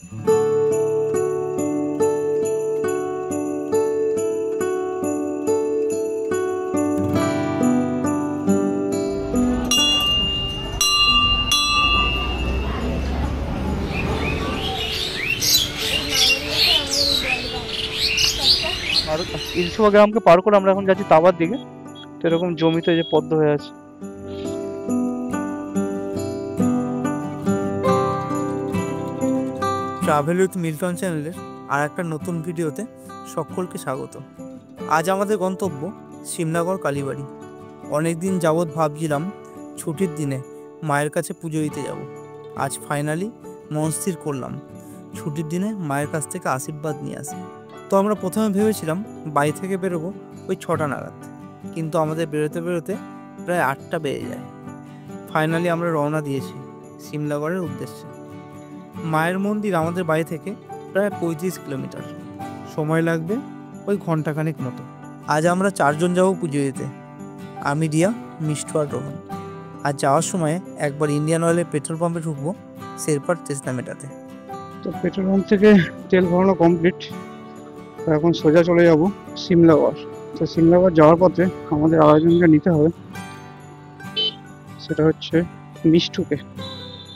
আর ইলসুয়া গ্রামকে পার করে আমরা এখন যাচ্ছি তাবার দিকে। তো এরকম জমিতে যে পদ্ম হয়ে আছে। ট্রাভেল উইথ মিল্টন চ্যানেলের আর একটা নতুন ভিডিওতে সকলকে স্বাগত। আজ আমাদের গন্তব্য শিমলাগড় কালীবাড়ি। অনেকদিন যাবৎ ভাবছিলাম ছুটির দিনে মায়ের কাছে পুজো দিতে যাব। আজ ফাইনালি মন স্থির করলাম ছুটির দিনে মায়ের কাছ থেকে আশীর্বাদ নিয়ে আসি। তো আমরা প্রথমে ভেবেছিলাম বাড়ি থেকে বেরোবো ওই 6টা নাগাদ, কিন্তু আমাদের বেরোতে বেরোতে প্রায় 8টা বেজে যায়। ফাইনালি আমরা রওনা দিয়েছি শিমলাগড়ের উদ্দেশ্যে। মায়ের মন্দির আমাদের বাড়ি থেকে প্রায় 35 কিলোমিটার, সময় লাগবে ওই ঘন্টাখানেক মতো। আজ আমরা 4 জন যাবো পুজো দিতে, আমি, রিয়া, মিষ্টু আর রোহন। আর যাওয়ার সময় একবার ইন্ডিয়ান অয়েলের পেট্রোল পাম্পে ঢুকবো শেরপার তেজনা মেটাতে। তো পেট্রোল পাম্প থেকে তেল ভরানো কমপ্লিট। এখন সোজা চলে যাব শিমলাগড়। তো শিমলাগড় যাওয়ার পথে আমাদের আয়োজনটা নিতে হবে, সেটা হচ্ছে মিষ্টুকে।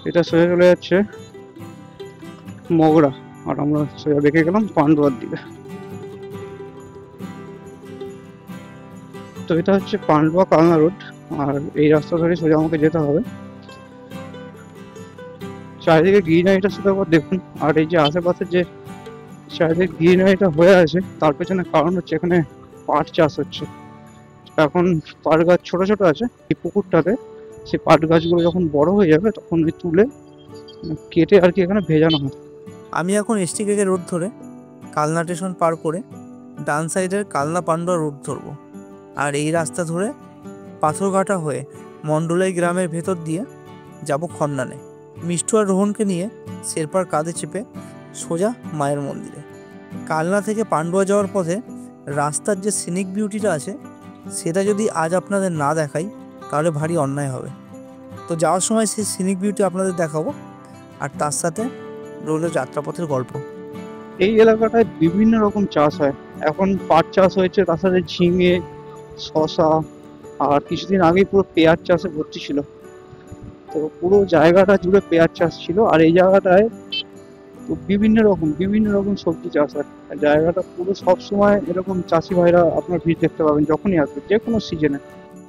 এটা সোজা চলে যাচ্ছে মগরা, আর আমরা সোজা দেখে গেলাম পান্ডুয়ার দিকে। তো এটা হচ্ছে পান্ডুয়া কালনা রোড, আর এই রাস্তা ধরে সোজা আমাকে যেতে হবে। চারিদিকে গ্রিনারিটা শুধু একবার দেখুন, আর এই যে আশেপাশে যে চারিদিকে গ্রিনারিটা হয়ে আছে তার পেছনে কারণ হচ্ছে এখানে পাট চাষ হচ্ছে। এখন পাট গাছ ছোট ছোট আছে এই পুকুরটাতে, সেই পাট গাছগুলো যখন বড় হয়ে যাবে তখন ওই তুলে কেটে আর কি এখানে ভেজানো হয়। আমি এখন এসটি কেকে রোড ধরে কালনা স্টেশন পার করে ডান সাইডের কালনা পান্ডুয়া রোড ধরবো, আর এই রাস্তা ধরে পাথরঘাটা হয়ে মন্ডলাই গ্রামের ভেতর দিয়ে যাব খন্নানে। মিষ্টু আর রোহনকে নিয়ে শেরপার কাঁধে চেপে সোজা মায়ের মন্দিরে। কালনা থেকে পান্ডুয়া যাওয়ার পথে রাস্তার যে সিনিক বিউটিটা আছে সেটা যদি আজ আপনাদের না দেখাই তাহলে ভারী অন্যায় হবে। তো যাওয়ার সময় সেই সিনিক বিউটি আপনাদের দেখাবো, আর তার সাথে রইল যাত্রাপথের গল্প। এই এলাকাটায় বিভিন্ন রকম চাষ হয়। এখন পাট চাষ হয়েছে, তার সাথে ঝিঙে, শশা, আর কিছুদিন আগেই পুরো পেঁয়াজ চাষে ভর্তি ছিল। তো পুরো জায়গাটা জুড়ে পেঁয়াজ চাষ ছিল, আর এই জায়গাটায় বিভিন্ন রকম সবজি চাষ হয়। জায়গাটা পুরো সবসময় এরকম চাষি ভাইরা আপনার ভিড় দেখতে পাবেন যখনই আসবেন, যে কোনো সিজনে।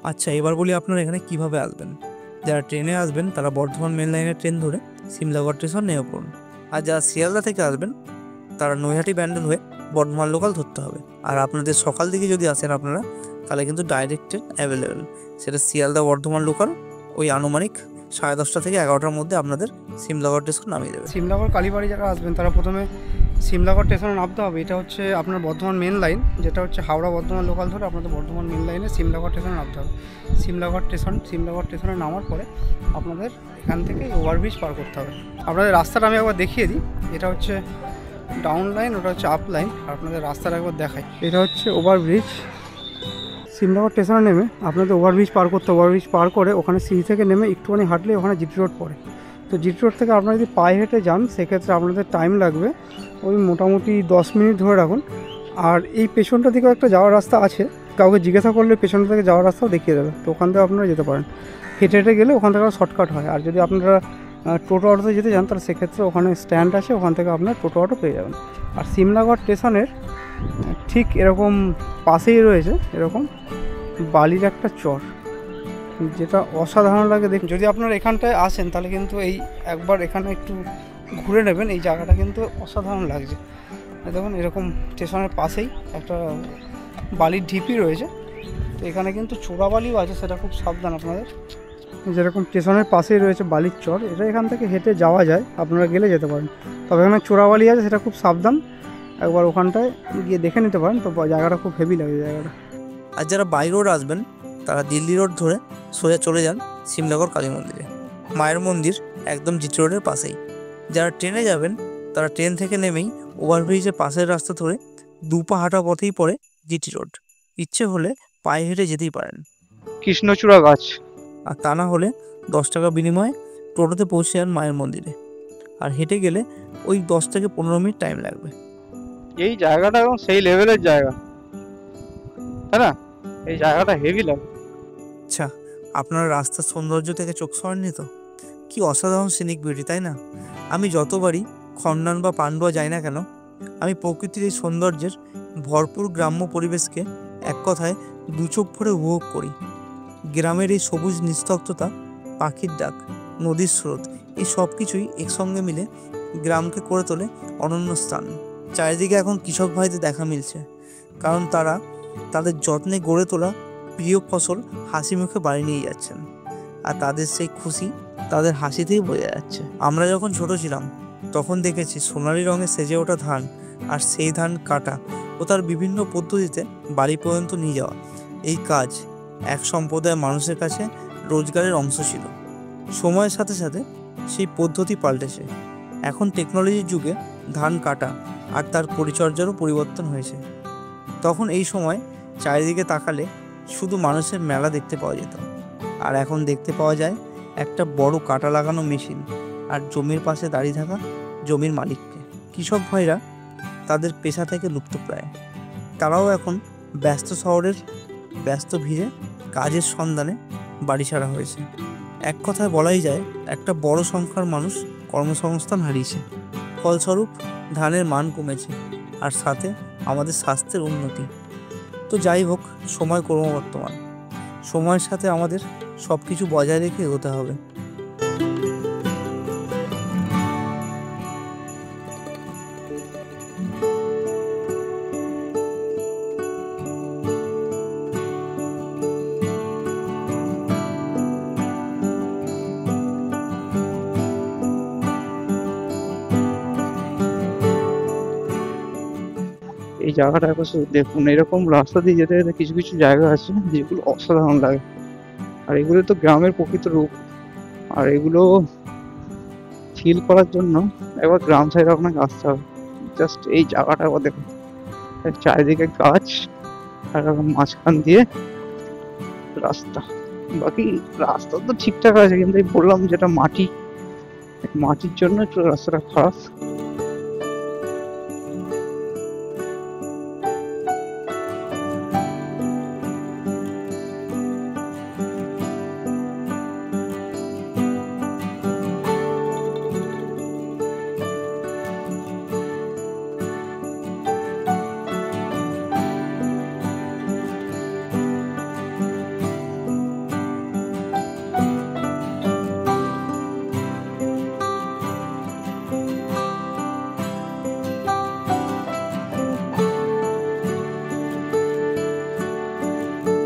আচ্ছা, এবার বলি আপনারা এখানে কিভাবে আসবেন। যারা ট্রেনে আসবেন তারা বর্ধমান মেন লাইনের ট্রেন ধরে শিমলাগড় স্টেশন নেমে পড়ুন, আর যারা শিয়ালদা থেকে আসবেন তারা নৈহাটি ব্যান্ডেল হয়ে বর্ধমান লোকাল ধরতে হবে। আর আপনাদের সকাল দিকে যদি আসেন আপনারা, তাহলে কিন্তু ডাইরেক্ট ট্রেন অ্যাভেলেবেল, সেটা শিয়ালদা বর্ধমান লোকাল ওই আনুমানিক 10:30 থেকে 11টার মধ্যে আপনাদের শিমলাগড় স্টেশন নামিয়ে দেবে। শিমলাগড় কালীবাড়ি যারা আসবেন তারা প্রথমে শিমলাগড় স্টেশনে নামতে হবে। এটা হচ্ছে আপনার বর্ধমান মেন লাইন, যেটা হচ্ছে হাওড়া বর্ধমান লোকাল ধরে আপনাদের বর্ধমান মেন লাইনে শিমলাগড় স্টেশনে নামতে হবে। শিমলাগড় স্টেশনে নামার পরে আপনাদের এখান থেকে ওভারব্রিজ পার করতে হবে। আপনাদের রাস্তাটা আমি একবার দেখিয়ে দিই। এটা হচ্ছে ডাউন লাইন, ওটা হচ্ছে আপ লাইন, আর আপনাদের রাস্তাটা একবার দেখাই। এটা হচ্ছে ওভারব্রিজ। শিমলাগড় স্টেশনে নেমে আপনাদের ওভারব্রিজ পার করতে, ওভারব্রিজ পার করে ওখানে সিঁড়ি থেকে নেমে একটুখানি হাঁটলে ওখানে জিটি রোড পড়ে। তো জিটি রোড থেকে আপনারা যদি পায়ে হেঁটে যান সেক্ষেত্রে আপনাদের টাইম লাগবে ওই মোটামুটি 10 মিনিট ধরে রাখুন। আর এই পেছনটা দিকেও একটা যাওয়ার রাস্তা আছে, কাউকে জিজ্ঞাসা করলে পেছনটা থেকে যাওয়ার রাস্তাও দেখিয়ে দেবে। তো ওখান থেকে আপনারা যেতে পারেন, হেঁটে হেঁটে গেলে ওখান থেকে শর্টকাট হয়। আর যদি আপনারা টোটো অটোতে যেতে চান তাহলে সেক্ষেত্রে ওখানে স্ট্যান্ড আছে, ওখান থেকে আপনার টোটো অটো পেয়ে যাবেন। আর শিমলাগড় স্টেশনের ঠিক এরকম পাশেই রয়েছে এরকম বালির একটা চর, যেটা অসাধারণ লাগে দেখ। যদি আপনারা এখানটায় আসেন তাহলে কিন্তু এই একবার এখানে একটু ঘুরে নেবেন, এই জায়গাটা কিন্তু অসাধারণ লাগছে। দেখুন এরকম স্টেশনের পাশেই একটা বালির ঢিপি রয়েছে। তো এখানে কিন্তু চোরাবালিও আছে, সেটা খুব সাবধান আপনাদের। যেরকম স্টেশনের পাশেই রয়েছে বালির চর, এটা এখান থেকে হেঁটে যাওয়া যায়, আপনারা গেলে যেতে পারেন। তবে এখানে চোরাবালি আছে, সেটা খুব সাবধান, একবার ওখানটায় গিয়ে দেখে নিতে পারেন। তো জায়গাটা খুব হেভি লাগে জায়গাটা। আর যারা বাই রোড আসবেন তারা দিল্লি রোড ধরে সোজা চলে যান শিমলাগড় কালী মন্দিরে। মায়ের মন্দির একদম জিটি রোডের পাশেই। যারা ট্রেনে যাবেন তারা ট্রেন থেকে নেমেই ওভারব্রিজের পাশের রাস্তা ধরে 2 পা হাঁটা পথেই পড়ে জিটি রোড। ইচ্ছে হলে পায়ে হেঁটে যেতেই পারেন। কৃষ্ণচূড়া গাছ। আর তা না হলে 10 টাকা বিনিময়ে টোটোতে পৌঁছে যান মায়ের মন্দিরে। আর হেঁটে গেলে ওই 10 থেকে 15 মিনিট টাইম লাগবে। এই জায়গাটা এবং সেই লেভেলের জায়গা, তাই না? এই জায়গাটা হেভি লাগে। আচ্ছা, আপনার রাস্তার সৌন্দর্য থেকে চোখ সরাননি তো? কি অসাধারণ সিনিক বিউটি, তাই না? আমি যতবারই খন্ডান বা পান্ডুয়া যাই না কেন, আমি প্রকৃতির এই সৌন্দর্যের ভরপুর গ্রাম্য পরিবেশকে এক কথায় দু চোখ ভরে উপভোগ করি। গ্রামের এই সবুজ নিস্তব্ধতা, পাখির ডাক, নদীর স্রোত, এই সব কিছুই একসঙ্গে মিলে গ্রামকে করে তোলে অনন্য স্থান। চারিদিকে এখন কৃষক ভাইদের দেখা মিলছে, কারণ তারা তাদের যত্নে গড়ে তোলা প্রিয় ফসল হাসি মুখে বাড়ি নিয়ে যাচ্ছেন, আর তাদের সেই খুশি তাদের হাসিতেই বোঝা যাচ্ছে। আমরা যখন ছোট ছিলাম তখন দেখেছি সোনালি রঙে সেজে ওঠা ধান, আর সেই ধান কাটা ও তার বিভিন্ন পদ্ধতিতে বাড়ি পর্যন্ত নিয়ে যাওয়া। এই কাজ এক সম্প্রদায়ের মানুষের কাছে রোজগারের অংশ ছিল। সময়ের সাথে সাথে সেই পদ্ধতি পাল্টেছে। এখন টেকনোলজির যুগে ধান কাটা আর তার পরিচর্যারও পরিবর্তন হয়েছে। তখন এই সময় চারিদিকে তাকালে শুধু মানুষের মেলা দেখতে পাওয়া যেত, আর এখন দেখতে পাওয়া যায় একটা বড় কাটা লাগানো মেশিন আর জমির পাশে দাঁড়িয়ে থাকা জমির মালিককে। কৃষক ভাইরা তাদের পেশা থেকে লুপ্তপ্রায়। তারাও এখন ব্যস্ত শহরের ব্যস্ত ভিড়ে কাজের সন্ধানে বাড়ি ছাড়া হয়েছে। এক কথায় বলাই যায় একটা বড় সংখ্যার মানুষ কর্মসংস্থান হারিয়েছে। ফলস্বরূপ ধানের মান কমেছে, আর সাথে আমাদের স্বাস্থ্যের উন্নতি। তো যাই হোক, সময় ক্রমবর্তমান, সময়ের সাথে আমাদের সব কিছু বজায় রেখে এগোতে হবে। এই জায়গাটা একবার শুধু দেখুন, এরকম রাস্তা দিয়ে যেতে যেতে কিছু কিছু জায়গা আছে যেগুলো অসাধারণ লাগে, আর এগুলো তো গ্রামের প্রকৃত রূপ। আর এগুলো ফিল করার জন্য একবার গ্রাম সাইডে আপনাকে আসতে হবে। জাস্ট এই জায়গাটা একবার দেখুন, চারিদিকে গাছ আর মাঝখান দিয়ে রাস্তা। বাকি রাস্তা তো ঠিকঠাক আছে, কিন্তু এই বললাম যেটা মাটির জন্য একটু রাস্তাটা খারাপ।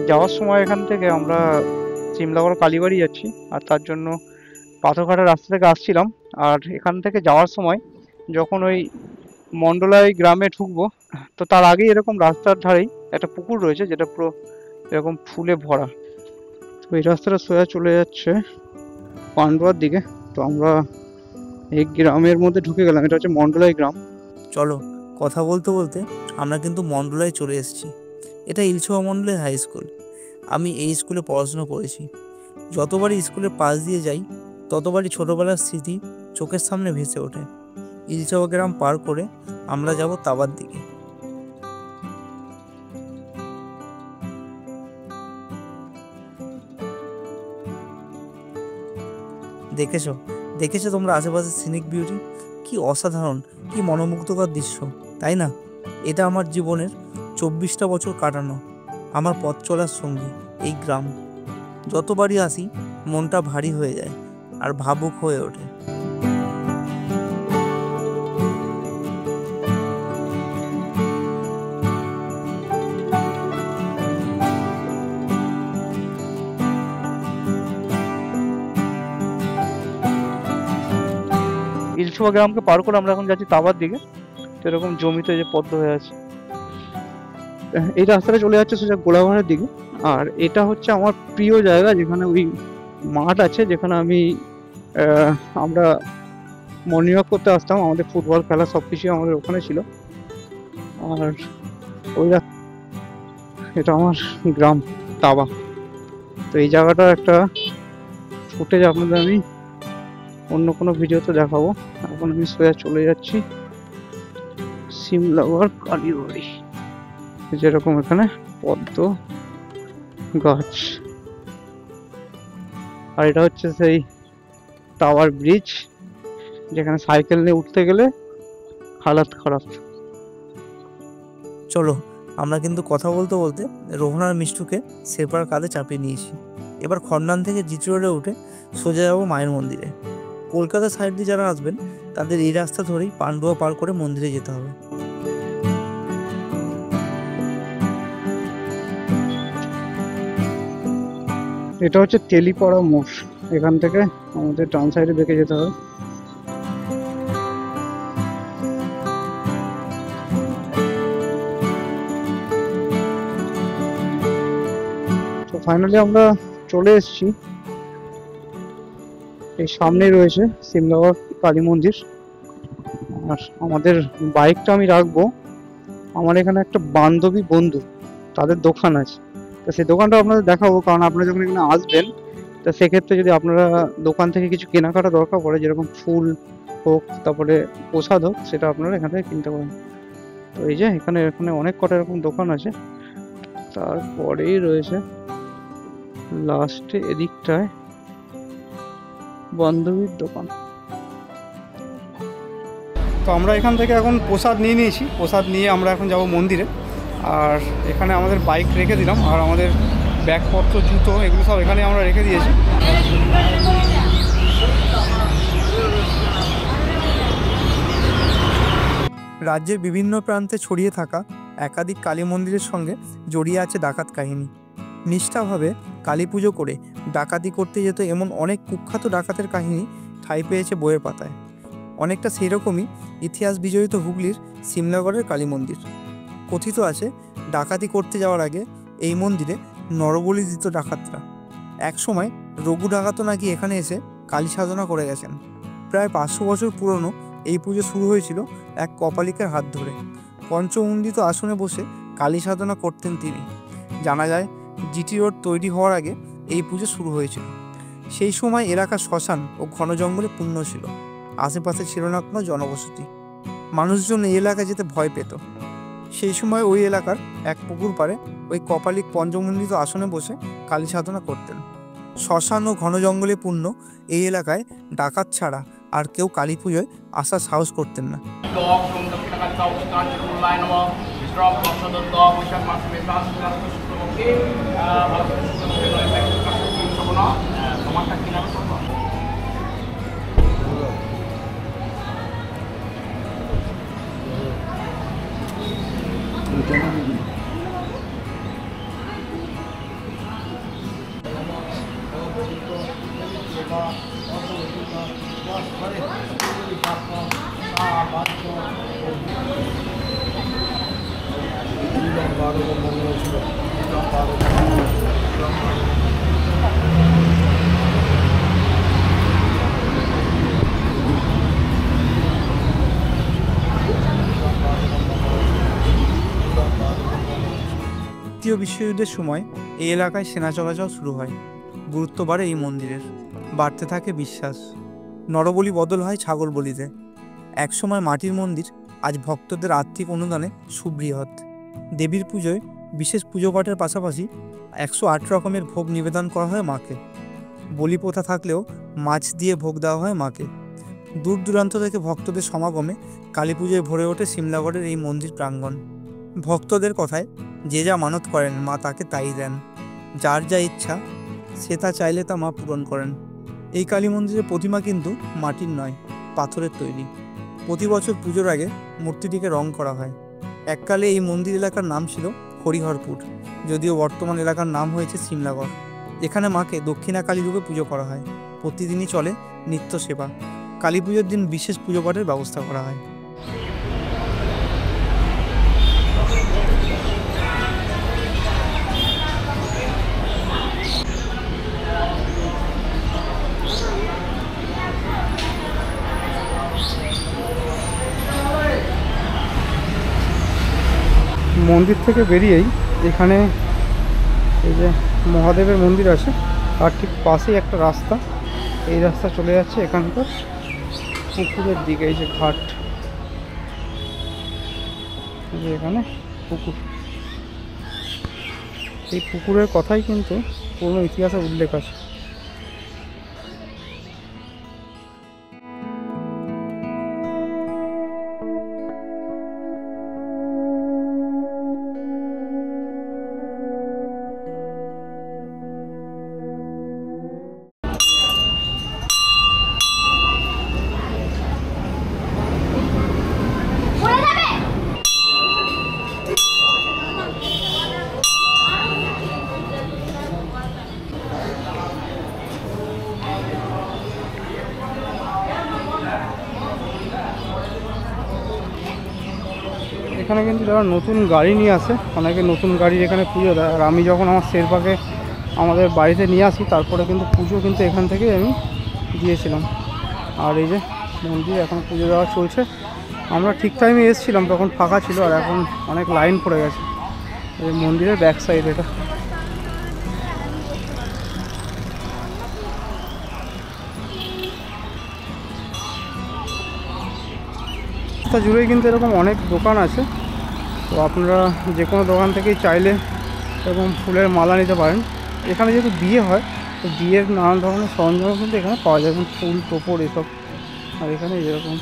যাওয়ার সময় এখান থেকে আমরা সিমলাগড় কালীবাড়ি যাচ্ছি, আর তার জন্য পাথরঘাটা রাস্তা থেকে আসছিলাম। আর এখান থেকে যাওয়ার সময় যখন ওই মন্ডলাই গ্রামে ঢুকবো, তো তার আগেই এরকম রাস্তার ধারেই একটা পুকুর রয়েছে, যেটা পুরো এরকম ফুলে ভরা। তো এই রাস্তাটা সোজা চলে যাচ্ছে পান্ডুয়ার দিকে। তো আমরা এই গ্রামের মধ্যে ঢুকে গেলাম, এটা হচ্ছে মন্ডলাই গ্রাম। চলো, কথা বলতে বলতে আমরা কিন্তু মন্ডলায় চলে এসেছি। এটা ইলছোয়া মন্ডলের হাই স্কুল। আমি এই স্কুলে পড়াশোনা করেছি। যতবারই স্কুলের পাশ দিয়ে যাই ততবারই ছোটবেলার স্মৃতি চোখের সামনে ভেসে ওঠে। ইলছোয়া গ্রাম পার করে আমরা যাব তাবার দিকে। দেখেছো তোমরা আশেপাশের সিনিক বিউটি? কি অসাধারণ, কি মনোমুগ্ধকর দৃশ্য, তাই না? এটা আমার জীবনের 24টা বছর কাটানো আমার পথ চলার সঙ্গী এই গ্রাম। যতবারই আসি মনটা ভারী হয়ে যায় আর ভাবুক হয়ে ওঠে। ইলছোয়া গ্রামকে পার করে আমরা এখন যাচ্ছি তাবার দিকে। তো এরকম জমিতে যে পদ্ম হয়ে আছে, এই রাস্তাটা চলে যাচ্ছে সোজা গোলাঘাটের দিকে। আর এটা হচ্ছে আমার প্রিয় জায়গা, যেখানে ওই মাঠ আছে, যেখানে আমরা মর্নিং ওয়াক করতে আসতাম। আমাদের ফুটবল খেলা সবকিছু আমাদের ওখানে ছিল। আর ওই এটা আমার গ্রাম তাবা। তো এই জায়গাটা একটা ফুটেজ আপনাদের আমি অন্য কোনো ভিডিওতে দেখাবো। এখন আমি সোজা চলে যাচ্ছি সিমলাগড় কালীবাড়ি। যেরকম এখানে পদ্ম গাছ, আর এটা হচ্ছে সেই টাওয়ার ব্রিজ যেখানে সাইকেল নিয়ে উঠতে গেলে হালাত খারাপ। চলো, আমরা কিন্তু কথা বলতে বলতে রোহন আর মিষ্টুকে শেরপার কাঁধে চাপিয়ে নিয়েছি। এবার খন্ডান থেকে জিটি রোডে উঠে সোজা যাবো মায়ের মন্দিরে। কলকাতা সাইড দিয়ে যারা আসবেন তাদের এই রাস্তা ধরেই পান্ডুয়া পার করে মন্দিরে যেতে হবে। এটা হচ্ছে তেলিপাড়া মোড়, এখান থেকে আমাদের ডান সাইডে বেঁকে যেতে হবে। তো ফাইনালি আমরা চলে এসেছি। এই সামনেই রয়েছে সিমলাগড় কালী মন্দির। আর আমাদের বাইকটা আমি রাখবো, আমার এখানে একটা বান্ধবী বন্ধু তাদের দোকান আছে, তো সেই দোকানটা আপনাদের দেখাবো। কারণ আপনারা যখন এখানে আসবেন, তো সেক্ষেত্রে যদি আপনারা দোকান থেকে কিছু কেনাকাটা দরকার পড়ে, যেরকম ফুল হোক, তারপরে প্রসাদ হোক, সেটা আপনারা এখান থেকে কিনতে পারেন। তো এই যে এখানে এখানে অনেক কটা এরকম দোকান আছে। তারপরেই রয়েছে লাস্টে এদিকটায় বান্ধবীর দোকান। তো আমরা এখান থেকে এখন প্রসাদ নিয়ে নিয়েছি। প্রসাদ নিয়ে আমরা এখন যাব মন্দিরে। আর এখানে আমাদের বাইক রেখে দিলাম, আর আমাদের ব্যাগপত্র, জুতো, এগুলো সব এখানে আমরা রেখে দিয়েছি। রাজ্যের বিভিন্ন প্রান্তে ছড়িয়ে থাকা একাধিক কালী মন্দিরের সঙ্গে জড়িয়ে আছে ডাকাত কাহিনী। নিষ্ঠাভাবে কালী পুজো করে ডাকাতি করতে যেত এমন অনেক কুখ্যাত ডাকাতের কাহিনী ঠাঁই পেয়েছে বইয়ের পাতায়। অনেকটা সেই রকমই ইতিহাস বিজড়িত হুগলির সিমলাগড়ের কালী মন্দির। কথিত আছে ডাকাতি করতে যাওয়ার আগে এই মন্দিরে নরবলি দিত ডাকাতরা। একসময় রঘু ডাকাতও নাকি এখানে এসে কালী সাধনা করে গেছেন। প্রায় 500 বছর পুরনো এই পুজো শুরু হয়েছিল এক কপালিকের হাত ধরে। পঞ্চমুণ্ডিত আসনে বসে কালী সাধনা করতেন তিনি। জানা যায় জিটি রোড তৈরি হওয়ার আগে এই পুজো শুরু হয়েছিল। সেই সময় এলাকা শ্মশান ও ঘন জঙ্গলে পূর্ণ ছিল। আশেপাশে ছিল না কোনো জনবসতি। মানুষজন এই এলাকায় যেতে ভয় পেত। সেই সময় ওই এলাকার এক পুকুর পাড়ে ওই কপালিক পঞ্চমুণ্ডিত আসনে বসে কালী সাধনা করতেন। শ্মশান ও ঘন জঙ্গলে পূর্ণ এই এলাকায় ডাকাত ছাড়া আর কেউ কালী পুজোয় আসার সাহস করতেন না। দ্বিতীয় বিশ্বযুদ্ধের সময় এই এলাকায় সেনা চলাচল শুরু হয়। গুরুত্ব বাড়ে এই মন্দিরের, বাড়তে থাকে বিশ্বাস। নরবলি বদল হয় ছাগল বলিতে। একসময় মাটির মন্দির আজ ভক্তদের আর্থিক অনুদানে সুবৃহৎ। দেবীর পুজোয় বিশেষ পুজো পাঠের পাশাপাশি 108 রকমের ভোগ নিবেদন করা হয় মাকে। বলি প্রথা থাকলেও মাছ দিয়ে ভোগ দেওয়া হয় মাকে। দূর দূরান্ত থেকে ভক্তদের সমাগমে কালী পুজোয় ভরে ওঠে সিমলাগড়ের এই মন্দির প্রাঙ্গণ। ভক্তদের কথায় যে যা মানত করেন মা তাকে তাই দেন। যার যা ইচ্ছা সে তা চাইলে তা মা পূরণ করেন। এই কালী মন্দিরের প্রতিমা কিন্তু মাটির নয়, পাথরের তৈরি। প্রতি বছর পুজোর আগে মূর্তিটিকে রং করা হয়। এককালে এই মন্দির এলাকার নাম ছিল হরিহরপুর, যদিও বর্তমান এলাকার নাম হয়েছে সিমলাগড়। এখানে মাকে দক্ষিণা কালী রূপে পুজো করা হয়। প্রতিদিনই চলে নিত্য সেবা। কালী পুজোর দিন বিশেষ পুজো পাঠের ব্যবস্থা করা হয়। মন্দির থেকে বেরিয়েই এখানে এই যে মহাদেবের মন্দির আছে, তার ঠিক পাশেই একটা রাস্তা, এই রাস্তা চলে যাচ্ছে এখানকার পুকুরের দিকে। এই যে ঘাট, এই যে এখানে পুকুর, এই পুকুরের কথাই কিন্তু পুরনো ইতিহাসে উল্লেখ আছে। এখানে কিন্তু যারা নতুন গাড়ি নিয়ে আসে, অনেকে নতুন গাড়ির এখানে পুজো দেয়। আর আমি যখন আমার শেরপাকে আমাদের বাড়িতে নিয়ে আসি, তারপরে কিন্তু পুজো কিন্তু এখান থেকেই আমি দিয়েছিলাম। আর এই যে মন্দির এখন পুজো দেওয়া চলছে। আমরা ঠিক টাইমে এসেছিলাম, তখন ফাঁকা ছিল, আর এখন অনেক লাইন পড়ে গেছে। এই মন্দিরের ব্যাক সাইড এটা। রাস্তা জুড়েই কিন্তু এরকম অনেক দোকান আছে, তো আপনারা যে কোনো দোকান থেকেই চাইলে এরকম ফুলের মালা নিতে পারেন। এখানে যেহেতু বিয়ে হয়, তো বিয়ের নানান ধরনের সরঞ্জাম কিন্তু এখানে পাওয়া যায়, যেমন ফুল, টোপর এসব। আর এখানে এরকম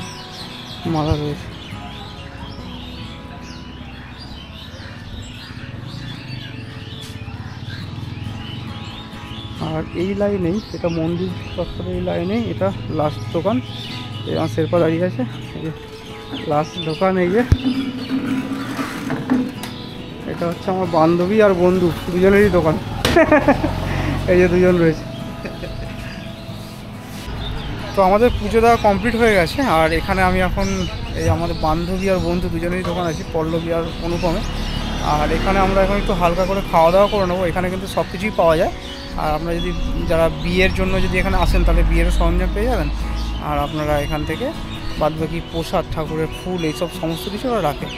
মালা রয়েছে। আর এই লাইনেই, এটা মন্দির চত্বরের এই লাইনেই এটা লাস্ট দোকান। এই আমার শেরপা দাঁড়িয়ে আছে, এই যে লাস্ট দোকান। এই যে এটা হচ্ছে আমার বান্ধবী আর বন্ধু দুজনেরই দোকান। এই যে দুজন রয়েছে। তো আমাদের পুজো দেওয়া কমপ্লিট হয়ে গেছে, আর এখানে আমি এখন এই আমাদের বান্ধবী আর বন্ধু দুজনেরই দোকান আছে, পল্লবী আর অনুপমে। আর এখানে আমরা এখন একটু হালকা করে খাওয়া দাওয়া করে নেবো। এখানে কিন্তু সব কিছুই পাওয়া যায়। আর আপনারা যদি যারা বিয়ের জন্য যদি এখানে আসেন, তাহলে বিয়ের সরঞ্জাম পেয়ে যাবেন। আর আপনারা এখান থেকে বাদবাকি প্রসাদ, ঠাকুরের ফুল, এইসব সমস্ত কিছু ওরা রাখে।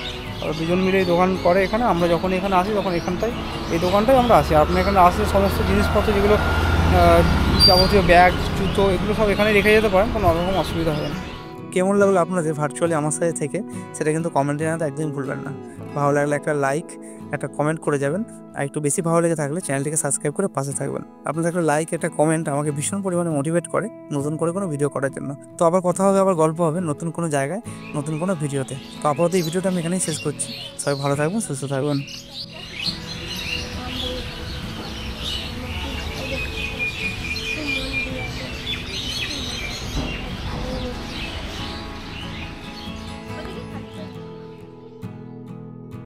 আর দুজন মিলে এই দোকান করে এখানে। আমরা যখন এখানে আসি, তখন এখানটায় এই দোকানটায় আমরা আসি। আর আপনি এখানে আসলে সমস্ত জিনিসপত্র যেগুলো যাবতীয় ব্যাগ, জুতো, এগুলো সব এখানে রেখে যেতে পারেন, কোনো রকম অসুবিধা হবে না। কেমন লাগলো আপনাদের ভার্চুয়ালি আমার সাথে থেকে, সেটা কিন্তু কমেন্টে জানাতে একদম ভুলবেন না। ভালো লাগলে একটা লাইক, একটা কমেন্ট করে যাবেন। আর একটু বেশি ভালো লেগে থাকলে চ্যানেলটিকে সাবস্ক্রাইব করে পাশে থাকবেন। আপনাদের একটা লাইক, একটা কমেন্ট আমাকে ভীষণ পরিমাণে মোটিভেট করে নতুন করে কোনো ভিডিও করার জন্য। তো আবার কথা হবে, আবার গল্প হবে নতুন কোনো জায়গায়, নতুন কোনো ভিডিওতে। তো আপাতত এই ভিডিওটা আমি এখানেই শেষ করছি। সবাই ভালো থাকবেন, সুস্থ থাকবেন।